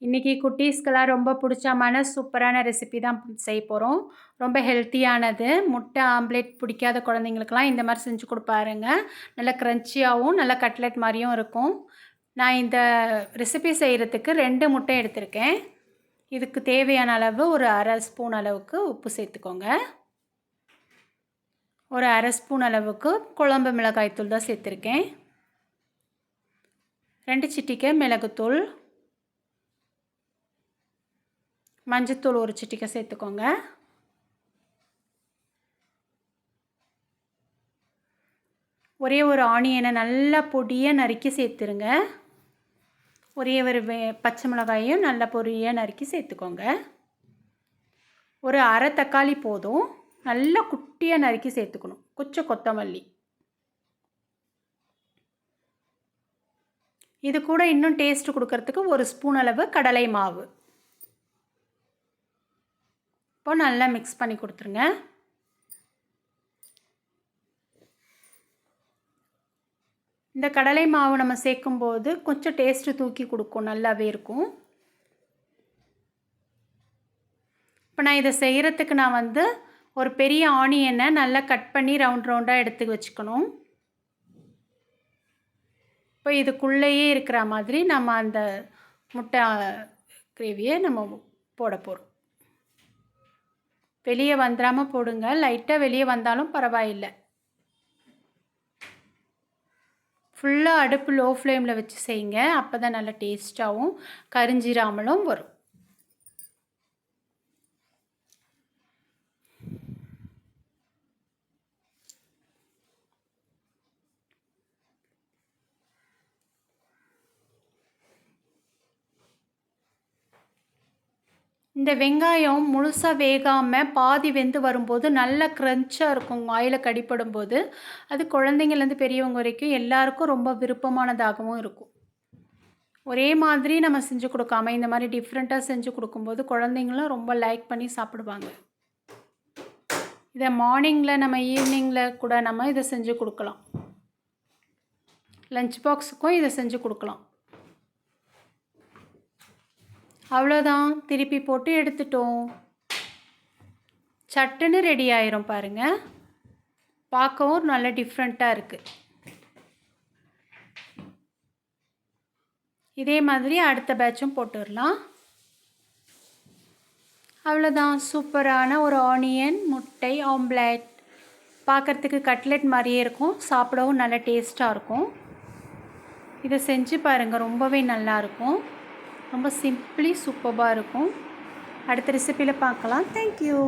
இன்றைக்கி குட்டீஸ்க்கெல்லாம் ரொம்ப பிடிச்சமான சூப்பரான ரெசிபி தான் செய்ய போகிறோம். ரொம்ப ஹெல்த்தியானது. முட்டை ஆம்லேட் பிடிக்காத குழந்தைங்களுக்கெல்லாம் இந்த மாதிரி செஞ்சு கொடுப்பாருங்க. நல்லா க்ரன்ச்சியாகவும் நல்லா கட்லெட் மாதிரியும் இருக்கும். நான் இந்த ரெசிபி செய்கிறதுக்கு 2 முட்டை எடுத்திருக்கேன். இதுக்கு தேவையான அளவு ஒரு அரை ஸ்பூன் அளவுக்கு உப்பு சேர்த்துக்கோங்க. ஒரு அரை ஸ்பூன் அளவுக்கு குழம்பு மிளகாய்த்தூள் தான் சேர்த்துருக்கேன். 2 சிட்டிகை மிளகுத்தூள், மஞ்சத்தூள் ஒரு சிட்டிகை சேர்த்துக்கோங்க. ஒரே ஒரு ஆனியனை நல்லா பொடியாக நறுக்கி சேர்த்துருங்க. ஒரே ஒரு பச்சை மிளகாயையும் நல்லா பொடியாக நறுக்கி சேர்த்துக்கோங்க. ஒரு அரை தக்காளி போதும், நல்லா குட்டியாக நறுக்கி சேர்த்துக்கணும். கொஞ்சம் கொத்தமல்லி. இது கூட இன்னும் டேஸ்ட் கொடுக்கறதுக்கு ஒரு ஸ்பூன் அளவு கடலை மாவு. இப்போ நல்லா மிக்ஸ் பண்ணி கொடுத்துருங்க. இந்த கடலை மாவு நம்ம சேர்க்கும்போது கொஞ்சம் டேஸ்ட்டு தூக்கி கொடுக்கும், நல்லாவே இருக்கும். இப்போ நான் இதை செய்கிறதுக்கு நான் ஒரு பெரிய ஆனியனை நல்லா கட் பண்ணி ரவுண்டாக எடுத்து வச்சுக்கணும். இப்போ இதுக்குள்ளேயே இருக்கிற மாதிரி நம்ம அந்த முட்டை கிரேவியை நம்ம போட போகிறோம். வெளியே வந்துடாமல் போடுங்க. லைட்டாக வெளியே வந்தாலும் பரவாயில்லை. ஃபுல்லாக அடுப்பு லோ ஃப்ளேமில் வச்சு செய்யுங்க. அப்போ தான் நல்லா டேஸ்ட்டாகவும் கரிஞ்சிராமலும் வரும். இந்த வெங்காயம் முழுசாக வேகாமல் பாதி வெந்து வரும்போது நல்ல க்ரன்ச்சாக இருக்கும். வாயில் கடிப்படும் போது அது குழந்தைங்கள்லேருந்து பெரியவங்க வரைக்கும் எல்லாருக்கும் ரொம்ப விருப்பமானதாகவும் இருக்கும். ஒரே மாதிரி நம்ம செஞ்சு கொடுக்காம இந்த மாதிரி டிஃப்ரெண்ட்டாக செஞ்சு கொடுக்கும்போது குழந்தைங்களும் ரொம்ப லைக் பண்ணி சாப்பிடுவாங்க. இதை மார்னிங்கில் நம்ம ஈவினிங்கில் கூட நம்ம இதை செஞ்சு கொடுக்கலாம். லஞ்ச் பாக்ஸுக்கும் இதை செஞ்சு கொடுக்கலாம். அவ்வளோதான், திருப்பி போட்டு எடுத்துட்டோம். சட்டுன்னு ரெடி ஆயிரும் பாருங்கள். பார்க்கவும் நல்ல டிஃப்ரெண்ட்டாக இருக்குது. இதே மாதிரி அடுத்த பேட்சும் போட்டுடலாம். அவ்வளோதான், சூப்பரான ஒரு ஆனியன் முட்டை ஆம்லேட். பார்க்குறதுக்கு கட்லெட் மாதிரியே இருக்கும், சாப்பிடவும் நல்ல டேஸ்ட்டாக இருக்கும். இதை செஞ்சு பாருங்கள், ரொம்பவே நல்லாயிருக்கும். ரொம்ப சிம்பிளி சூப்பராக இருக்கும். அடுத்த ரெசிப்பியில் பார்க்கலாம். தேங்க்யூ.